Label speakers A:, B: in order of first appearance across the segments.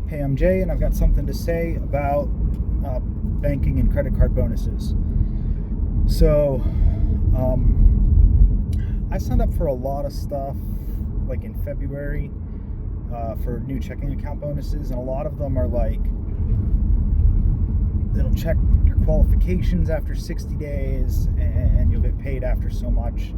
A: Hey, I'm Jay, and I've got something to say about banking and credit card bonuses. So, I signed up for a lot of stuff like in February for new checking account bonuses, and a lot of them are like it'll check your qualifications after 60 days and you'll get paid after so much.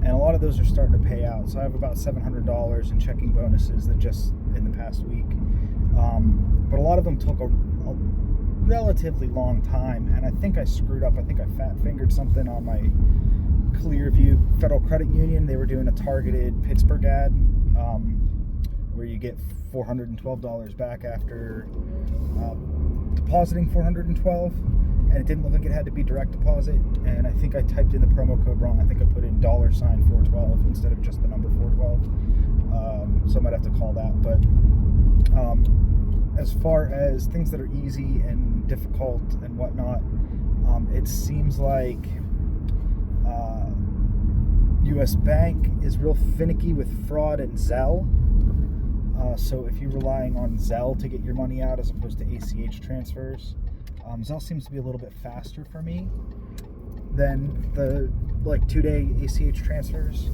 A: And a lot of those are starting to pay out. So I have about $700 in checking bonuses that just in the past week. But a lot of them took a relatively long time, and I think I screwed up. I think I fat-fingered something on my Clearview Federal Credit Union. They were doing a targeted Pittsburgh ad where you get $412 back after depositing $412, and it didn't look like it had to be direct deposit, and I think I typed in the promo code wrong. I think I put in $412 instead of just the number 412. So I might have to call that. But as far as things that are easy and difficult and whatnot, it seems like US Bank is real finicky with fraud and Zelle. So if you're relying on Zelle to get your money out as opposed to ACH transfers, Zelle seems to be a little bit faster for me than the 2-day ACH transfers,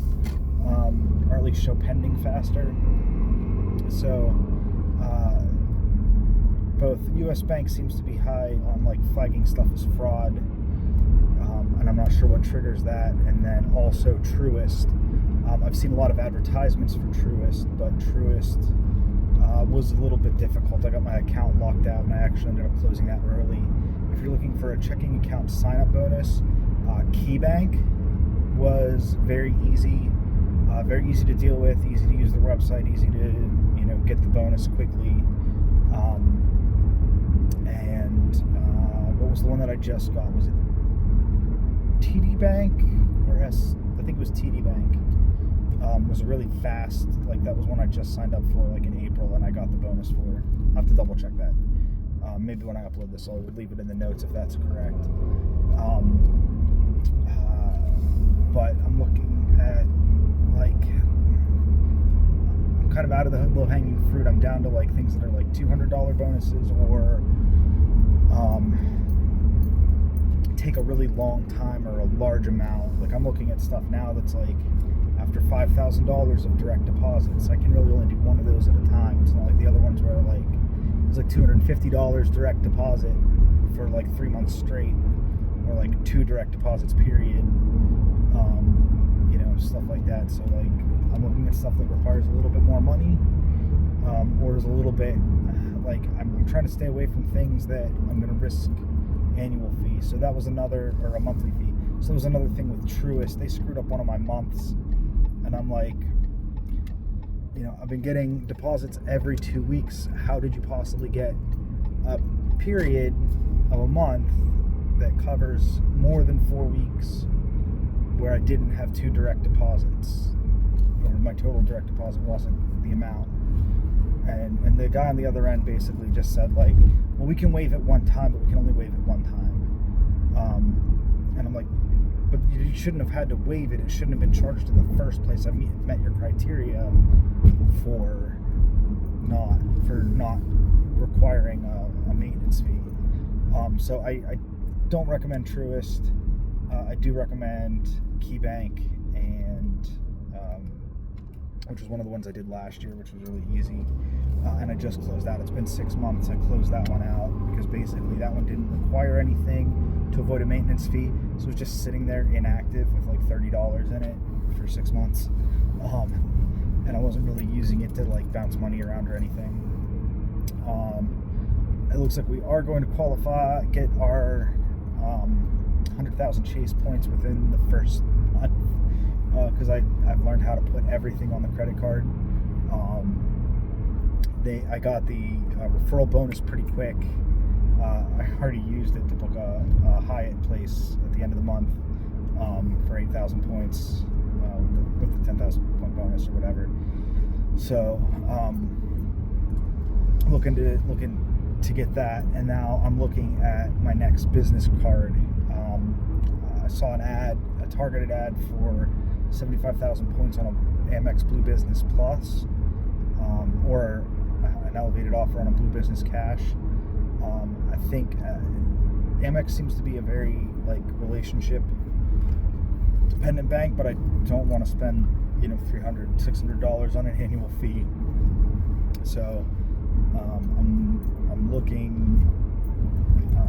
A: or at least show pending faster. So both US Bank seems to be high on flagging stuff as fraud, and I'm not sure what triggers that. And then also Truist. I've seen a lot of advertisements for Truist, but Truist was a little bit difficult. I got my account locked out, and I actually ended up closing that early. If you're looking for a checking account sign-up bonus, KeyBank was very easy to deal with, easy to use the website, easy to get the bonus quickly. And what was the one that I just got? Was it TD Bank or S? I think it was TD Bank. Was really fast. That was one I just signed up for in April, and I got the bonus for. I'll have to double check that. Maybe when I upload this, I'll leave it in the notes if that's correct. But I'm looking at I'm kind of out of the low-hanging fruit. I'm down to things that are $200 bonuses, or take a really long time or a large amount. I'm looking at stuff now that's after $5,000 of direct deposits. I can really only do one of those at a time. It's not like the other ones where it's $250 direct deposit for 3 months straight, or 2 direct deposits period. Stuff like that. So I'm looking at stuff that requires a little bit more money, or is a little bit I'm trying to stay away from things that I'm going to risk annual fee. So that was another, or a monthly fee. So that was another thing with Truist. They screwed up one of my months, and I'm I've been getting deposits every 2 weeks. How did you possibly get a period of a month that covers more than 4 weeks where I didn't have 2 direct deposits, or my total direct deposit wasn't the amount? And the guy on the other end basically just said well, we can waive it one time, but we can only waive it one time. And I'm but you shouldn't have had to waive it. It shouldn't have been charged in the first place. I met your criteria for not requiring a maintenance fee. So I don't recommend Truist. I do recommend KeyBank, and which was one of the ones I did last year, which was really easy. And I just closed out. It's been 6 months. I closed that one out because basically that one didn't require anything to avoid a maintenance fee. So it was just sitting there inactive with $30 in it for 6 months. And I wasn't really using it to bounce money around or anything. It looks like we are going to qualify, get our 100,000 chase points within the first month, because I've learned how to put everything on the credit card. I got the referral bonus pretty quick. I already used it to book a Hyatt place at the end of the month for 8,000 points with the 10,000 point bonus or whatever. So looking to get that, and now I'm looking at my next business card. I saw a targeted ad for 75,000 points on a Amex Blue Business Plus, or an elevated offer on a Blue Business Cash. I think Amex seems to be a very relationship dependent bank, but I don't want to spend $300, $600 on an annual fee. So I'm looking.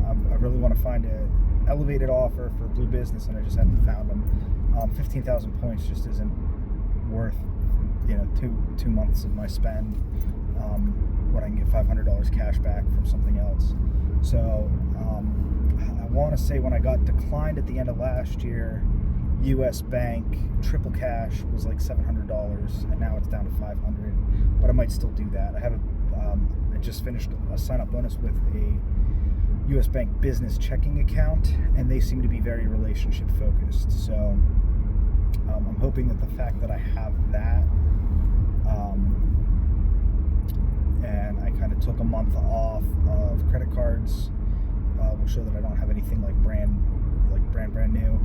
A: I really want to find an elevated offer for Blue Business, and I just haven't found them. 15,000 points just isn't worth 2 months of my spend when I can get $500 cash back from something else. So I want to say when I got declined at the end of last year, U.S. Bank triple cash was like $700, and now it's down to $500. But I might still do that. I just finished a sign-up bonus with a U.S. Bank business checking account, and they seem to be very relationship focused. So I'm hoping that the fact that I have that, and I kind of took a month off of credit cards, will show that I don't have anything brand new.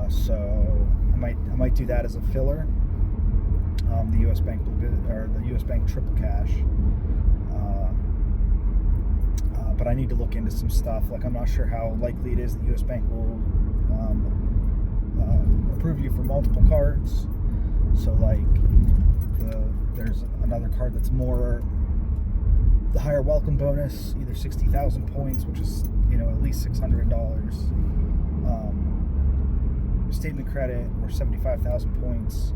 A: So I might do that as a filler. The U.S. Bank or the U.S. Bank triple cash. But I need to look into some stuff. I'm not sure how likely it is that U.S. Bank will approve you for multiple cards. So there's another card that's more the higher welcome bonus, either 60,000 points, which is at least $600. Statement credit, or 75,000 points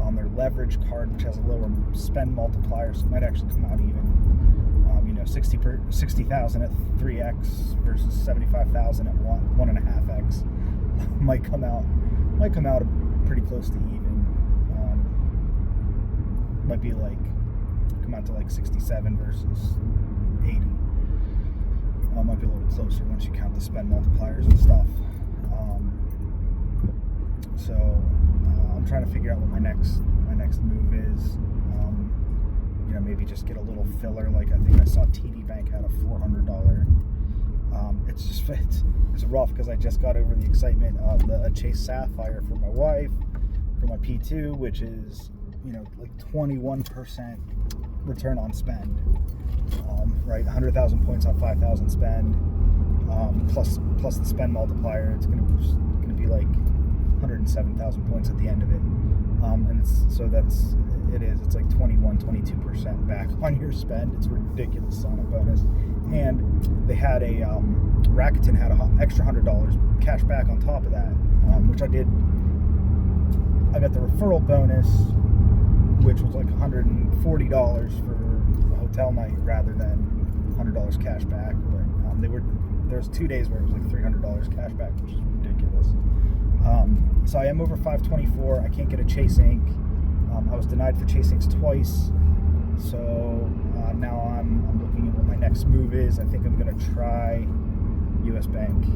A: on their leverage card, which has a lower spend multiplier, so it might actually come out even. 60,000 at 3x versus 75,000 at 1.5x might come out pretty close to even. Might be come out to 67 versus 80. Might be a little closer once you count the spend multipliers and stuff. So I'm trying to figure out what my next move is. Maybe just get a little filler. I think I saw TD Bank had a $400. It's rough because I just got over the excitement of a Chase Sapphire for my wife for my P2, which is 21% return on spend. Right, 100,000 points on 5,000 spend, plus the spend multiplier. It's gonna be 107,000 points at the end of it. And it's 22% back on your spend. It's ridiculous on a bonus. And they had Rakuten had an extra $100 cash back on top of that, which I did. I got the referral bonus, which was $140 for a hotel night rather than $100 cash back. But there was 2 days where it was $300 cash back, which is ridiculous. So I am over 524. I can't get a Chase Inc. I was denied for Chase Incs twice. So now I'm looking at what my next move is. I think I'm going to try U.S. Bank.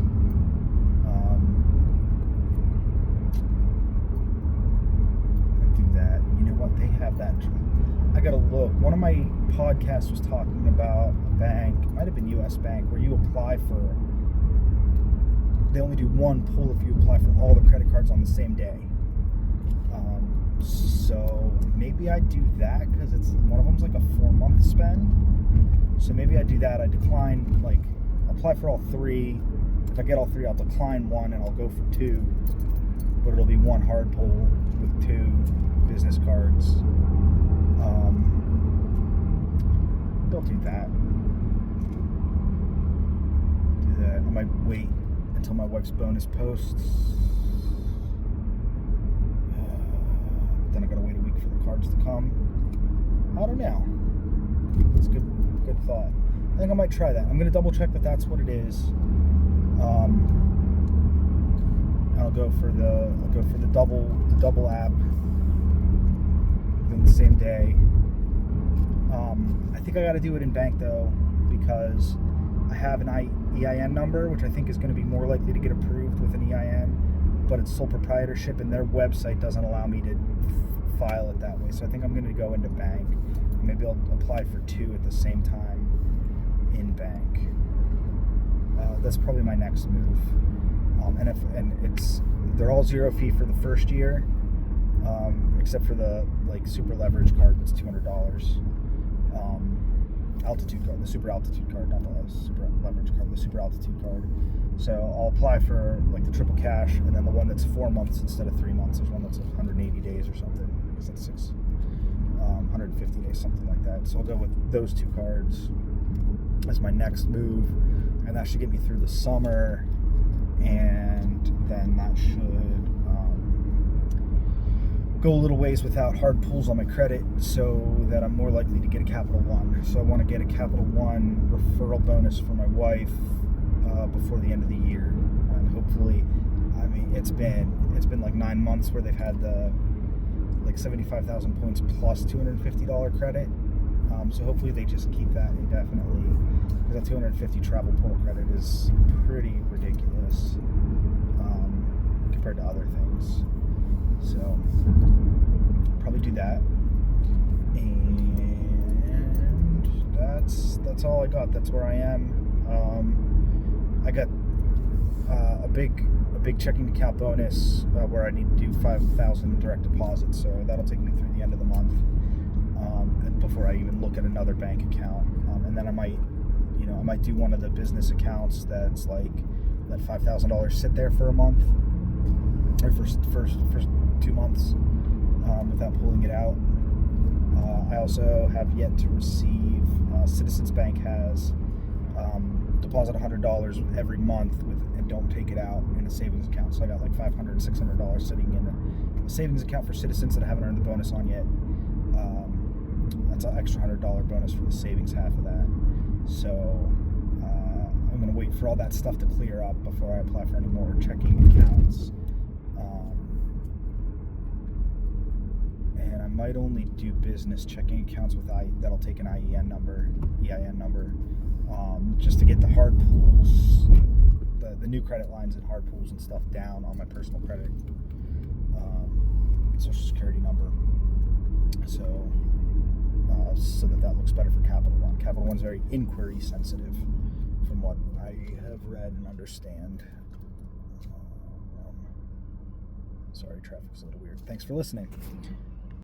A: And do that. You know what? They have that. I got to look. One of my podcasts was talking about a bank. It might have been U.S. Bank, where you apply for. They only do one pull if you apply for all the credit cards on the same day. So maybe I do that because one of them's a 4-month spend. So maybe I do that. I decline, apply for all 3. If I get all 3, I'll decline 1 and I'll go for 2. But it'll be 1 hard pull with 2 business cards. They'll do that. I might wait until my wife's bonus posts. Then I gotta wait a week for the cards to come. I don't know. It's good thought. I think I might try that. I'm gonna double check that that's what it is. I'll go for the double app within the same day. I think I gotta do it in bank though, because I have an EIN number, which I think is going to be more likely to get approved with an EIN, but it's sole proprietorship and their website doesn't allow me to file it that way. So I think I'm going to go into bank. Maybe I'll apply for 2 at the same time in bank. That's probably my next move. They're all 0 fee for the first year, except for the super leverage card that's $200. altitude card, the super altitude card, not the super leverage card, the super altitude card. So I'll apply for like the triple cash, and then the one that's 4 months instead of 3 months. There's one that's 180 days or something. I guess that's 150 days, something like that. So I'll go with those 2 cards as my next move, and that should get me through the summer, and then that should go a little ways without hard pulls on my credit, so that I'm more likely to get a Capital One. So I want to get a Capital One referral bonus for my wife before the end of the year, and hopefully, I mean, it's been like 9 months where they've had the like 75,000 points plus $250 credit. So hopefully they just keep that indefinitely, because that 250 travel pool credit is pretty ridiculous compared to other things. So probably do that, and that's all I got. That's where I am. I got a big checking account bonus where I need to do 5,000 direct deposits, so that'll take me through the end of the month, and before I even look at another bank account. And then I might do one of the business accounts that's like let $5,000 sit there for a month, or for 2 months, without pulling it out. I also have yet to receive. Citizens Bank has deposit $100 every month and don't take it out in a savings account. So I got like $500, $600 sitting in a savings account for Citizens that I haven't earned the bonus on yet. That's an extra $100 bonus for the savings half of that. So I'm going to wait for all that stuff to clear up before I apply for any more checking accounts. And I might only do business checking accounts with that'll take an EIN number, just to get the hard pools, the new credit lines and hard pools and stuff down on my personal credit, social security number. So that looks better for Capital One. Capital One's very inquiry sensitive, from what I have read and understand. Sorry, traffic's a little weird. Thanks for listening.